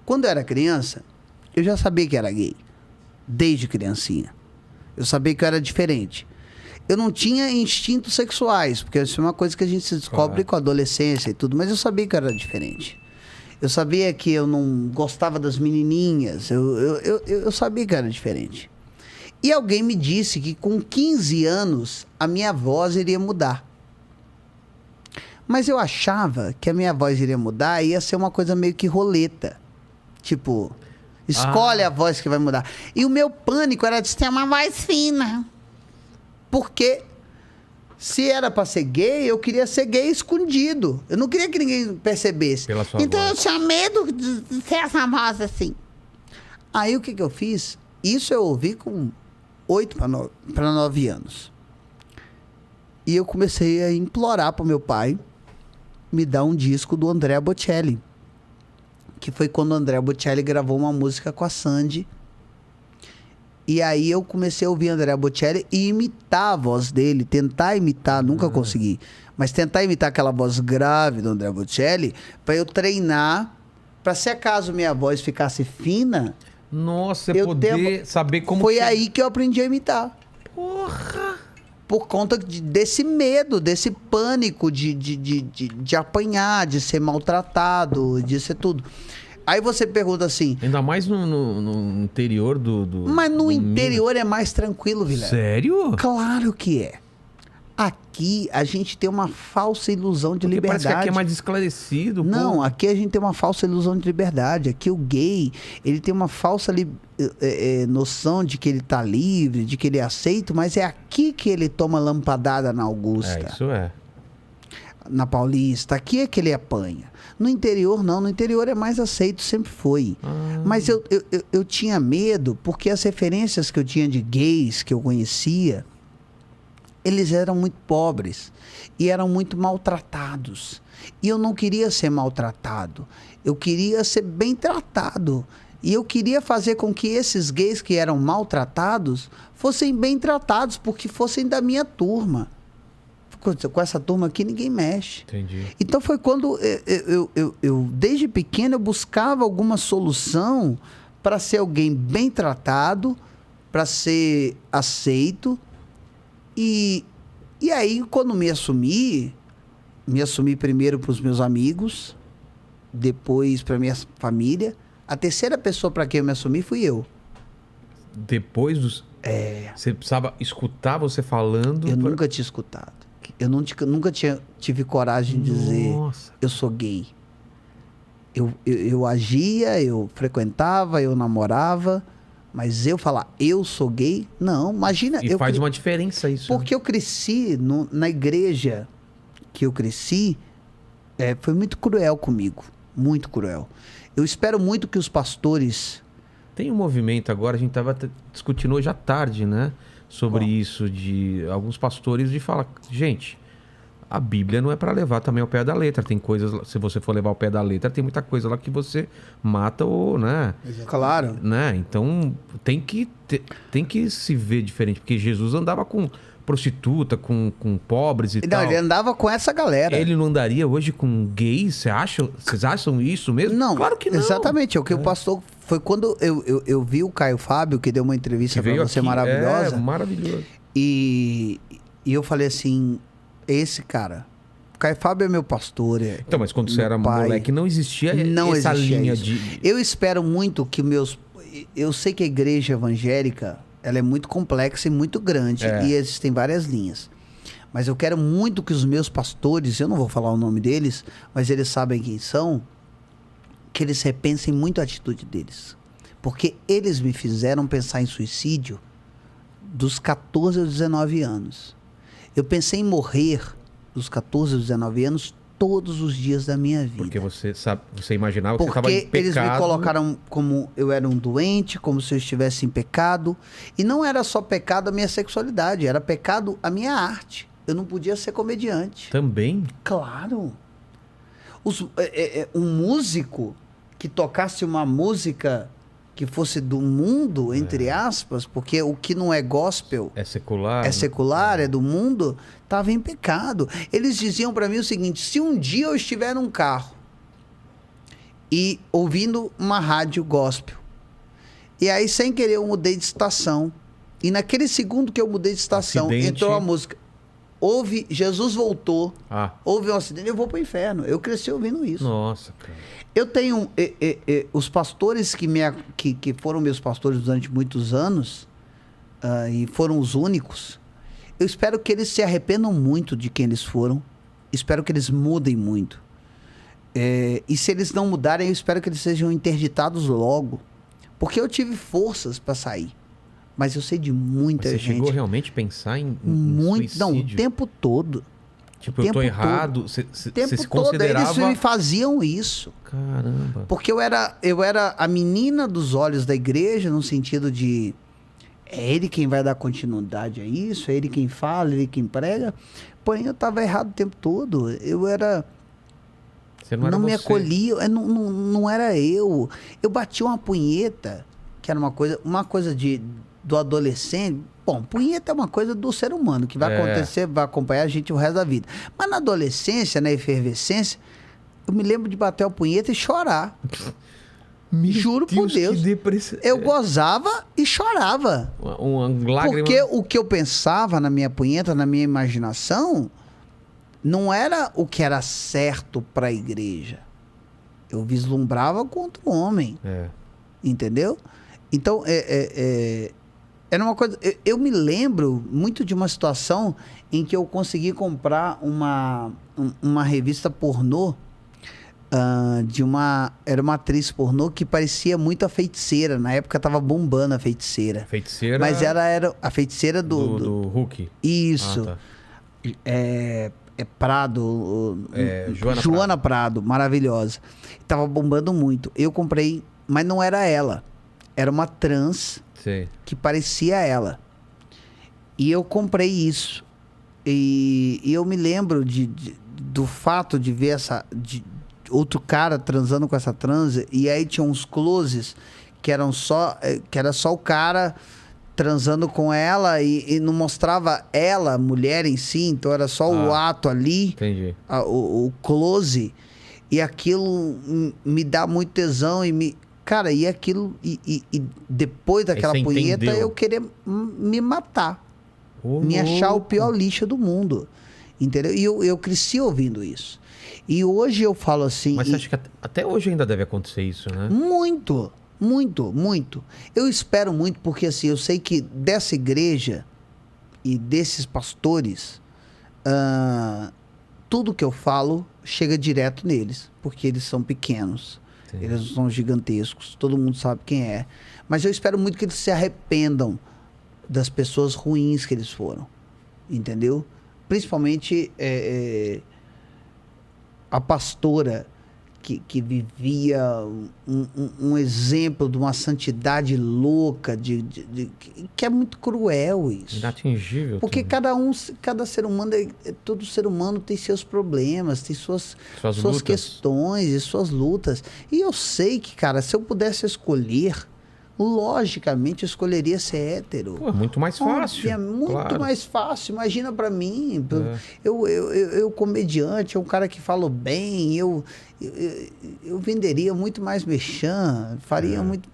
Quando eu era criança, eu já sabia que era gay. Desde criancinha. Eu sabia que eu era diferente. Eu não tinha instintos sexuais, porque isso é uma coisa que a gente se descobre com a adolescência e tudo, mas eu sabia que eu era diferente. Eu sabia que eu não gostava das menininhas, eu sabia que eu era diferente. E alguém me disse que com 15 anos a minha voz iria mudar. Mas eu achava que a minha voz iria mudar e ia ser uma coisa meio que roleta. Tipo, escolhe a voz que vai mudar. E o meu pânico era de ter uma voz fina. Porque se era pra ser gay, eu queria ser gay escondido. Eu não queria que ninguém percebesse. Então eu tinha medo de ter essa voz assim. Aí o que eu fiz? Isso eu ouvi com 8 para 9 anos. E eu comecei a implorar pro meu pai me dar um disco do Andrea Bocelli. Que foi quando o Andrea Bocelli gravou uma música com a Sandy. E aí eu comecei a ouvir Andrea Bocelli e imitar a voz dele, tentar imitar, nunca consegui, mas tentar imitar aquela voz grave do Andrea Bocelli para eu treinar, para se acaso minha voz ficasse fina. Nossa, você poder saber como... Foi aí que eu aprendi a imitar. Porra! Por conta desse medo, desse pânico de apanhar, de ser maltratado, de ser tudo. Aí você pergunta assim... Ainda mais no interior do... Mas no interior é mais tranquilo, Vilela. Sério? Claro que é. Aqui a gente tem uma falsa ilusão de liberdade. Parece que aqui é mais esclarecido. Não, aqui a gente tem uma falsa ilusão de liberdade. Aqui o gay, ele tem uma falsa noção de que ele tá livre, de que ele é aceito, mas é aqui que ele toma lampadada na Augusta. Isso é. Na Paulista. Aqui é que ele apanha. No interior, não. No interior é mais aceito, sempre foi. Mas eu tinha medo, porque as referências que eu tinha de gays que eu conhecia, eles eram muito pobres e eram muito maltratados. E eu não queria ser maltratado. Eu queria ser bem tratado. E eu queria fazer com que esses gays que eram maltratados fossem bem tratados, porque fossem da minha turma. Com essa turma aqui ninguém mexe. Entendi. Então foi quando eu desde pequeno, eu buscava alguma solução para ser alguém bem tratado, para ser aceito. E aí, quando me assumi primeiro para os meus amigos, depois para minha família. A terceira pessoa para quem eu me assumi fui eu. Depois dos... Você precisava escutar você falando? Eu nunca tinha escutado. Eu nunca tive coragem de dizer eu sou gay. Eu agia, eu frequentava, eu namorava, mas eu falar eu sou gay, não, imagina. E faz uma diferença isso. Porque eu cresci na igreja que eu cresci, foi muito cruel comigo, muito cruel. Eu espero muito que os pastores... Tem um movimento agora, a gente estava discutindo hoje à tarde, né? Sobre isso, de alguns pastores de falar, gente, a Bíblia não é para levar também ao pé da letra. Tem coisas, se você for levar ao pé da letra, tem muita coisa lá que você mata ou, né? Claro. Né? Então, tem que se ver diferente, porque Jesus andava com prostituta, com pobres e tal. Não, ele andava com essa galera. Ele não andaria hoje com gays? Vocês acham isso mesmo? Não, claro que não. Exatamente, o que o pastor... Foi quando eu vi o Caio Fábio, que deu uma entrevista para você aqui, maravilhosa. Maravilhoso. E eu falei assim, esse cara... O Caio Fábio é meu pastor. Então, mas quando você era moleque, não existia essa linha de... Eu espero muito que meus... Eu sei que a igreja evangélica, ela é muito complexa e muito grande. E existem várias linhas. Mas eu quero muito que os meus pastores, eu não vou falar o nome deles, mas eles sabem quem são, que eles repensem muito a atitude deles. Porque eles me fizeram pensar em suicídio dos 14 aos 19 anos. Eu pensei em morrer dos 14 aos 19 anos todos os dias da minha vida. Porque você imaginava que você estava em pecado. Porque eles me colocaram como eu era um doente, como se eu estivesse em pecado. E não era só pecado a minha sexualidade, era pecado a minha arte. Eu não podia ser comediante. Também? Claro. Um músico que tocasse uma música que fosse do mundo, entre aspas, porque o que não é gospel... É secular. É secular, é do mundo, estava em pecado. Eles diziam para mim o seguinte, se um dia eu estiver num carro e ouvindo uma rádio gospel. E aí, sem querer, eu mudei de estação. E naquele segundo que eu mudei de estação, Acidente. entrou a música. Houve, Jesus voltou, Ah, houve um acidente, eu vou pro inferno. Eu cresci ouvindo isso. nossa, cara. Eu tenho... os pastores que foram meus pastores durante muitos anos, e foram os únicos, eu espero que eles se arrependam muito de quem eles foram. Espero que eles mudem muito. E se eles não mudarem, eu espero que eles sejam interditados logo. Porque eu tive forças para sair. Mas eu sei de muita Mas você gente. chegou realmente a pensar em Muito, não, o suicídio? tempo todo. Tipo, o eu tô tempo errado. todo. Você O tempo se todo considerava... eles me faziam isso. Caramba. Porque eu era a menina dos olhos da igreja, no sentido de... É ele quem vai dar continuidade a isso, é ele quem fala, é ele quem prega. Porém, eu estava errado o tempo todo. Eu era... Você não era me você. acolhia, não era eu. Eu bati uma punheta, que era uma coisa do adolescente. Bom, punheta é uma coisa do ser humano, que vai acontecer, vai acompanhar a gente o resto da vida. Mas na adolescência, na efervescência, eu me lembro de bater a punheta e chorar. Juro por Deus. Que depressão. Eu gozava e chorava. Uma lágrima. Porque o que eu pensava na minha punheta, na minha imaginação, não era o que era certo para a igreja. Eu vislumbrava contra o homem. Entendeu? Então, era uma coisa... Eu me lembro muito de uma situação em que eu consegui comprar uma revista pornô era uma atriz pornô que parecia muito a Feiticeira. Na época tava bombando a Feiticeira. Feiticeira... Mas era a Feiticeira do Hulk. Isso. Ah, tá. Prado. Joana Prado, maravilhosa. Tava bombando muito. Eu comprei, mas não era ela. Era uma trans Sei. que parecia ela. E eu comprei isso. E eu me lembro do fato de ver outro cara transando com essa trans. E aí tinha uns closes que era só o cara transando com ela e não mostrava ela, mulher em si, então era só o ato ali. Entendi. O close. E aquilo me dá muito tesão cara, e aquilo... E depois daquela punheta, eu queria me matar. Me achar o pior lixo do mundo. Entendeu? E eu cresci ouvindo isso. E hoje eu falo assim... Mas você acha que até hoje ainda deve acontecer isso, né? Muito. Muito, muito. Eu espero muito, porque assim, eu sei que dessa igreja e desses pastores, tudo que eu falo chega direto neles, porque eles são pequenos. Sim. Eles não são gigantescos, todo mundo sabe quem é. Mas eu espero muito que eles se arrependam das pessoas ruins que eles foram, entendeu? Principalmente a pastora que vivia um exemplo de uma santidade louca, que é muito cruel isso. Inatingível. Porque cada ser humano, todo ser humano tem seus problemas, tem suas questões e suas lutas. E eu sei que, cara, se eu pudesse escolher, logicamente eu escolheria ser hétero. Pô, é muito mais fácil. Muito mais fácil. Imagina pra mim. Eu comediante, um cara que falo bem, eu venderia muito mais merchan, faria muito,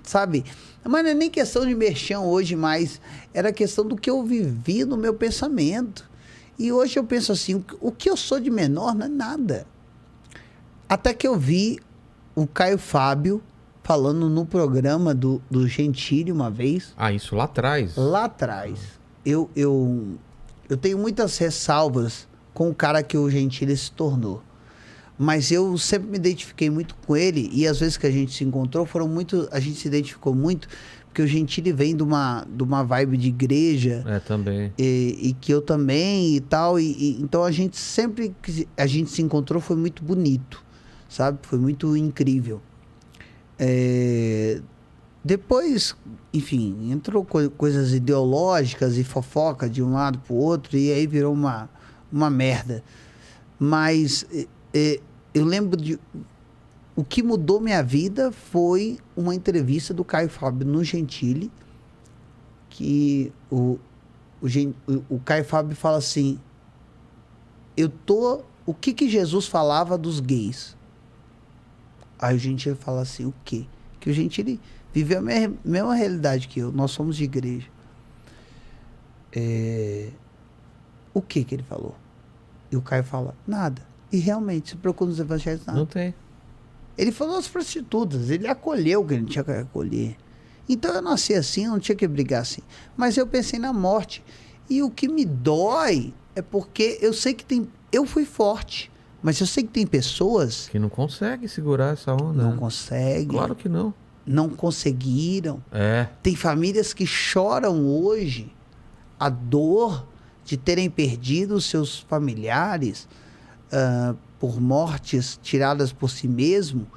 sabe? Mas não é nem questão de merchan hoje mais, era questão do que eu vivi no meu pensamento. E hoje eu penso assim, o que eu sou de menor não é nada. Até que eu vi o Caio Fábio falando no programa do Gentili uma vez. Ah, isso lá atrás? Lá atrás. Eu tenho muitas ressalvas com o cara que o Gentili se tornou. Mas eu sempre me identifiquei muito com ele, e as vezes que a gente se encontrou, a gente se identificou muito, porque o Gentili vem de uma vibe de igreja. Também. E que eu também e tal. Então a gente sempre que a gente se encontrou foi muito bonito, sabe? Foi muito incrível. Depois, enfim, entrou coisas ideológicas e fofoca de um lado pro outro, e aí virou uma merda. Mas eu lembro o que mudou minha vida foi uma entrevista do Caio Fábio no Gentili, que o Caio Fábio fala assim, o que Jesus falava dos gays? Aí o Gentili fala assim, o quê? Que o Gentili viveu a mesma realidade que eu. Nós somos de igreja. O que ele falou? E o Caio fala, nada. E realmente, se procura nos evangelhos, nada. Não tem. Ele falou as prostitutas, ele acolheu o que ele tinha que acolher. Então eu nasci assim, eu não tinha que brigar assim. Mas eu pensei na morte. E o que me dói é porque eu sei que tem... Eu fui forte, mas eu sei que tem pessoas... Que não consegue segurar essa onda. Não né? conseguem. Claro que não. Não conseguiram. É. Tem famílias que choram hoje a dor de terem perdido os seus familiares por mortes tiradas por si mesmo,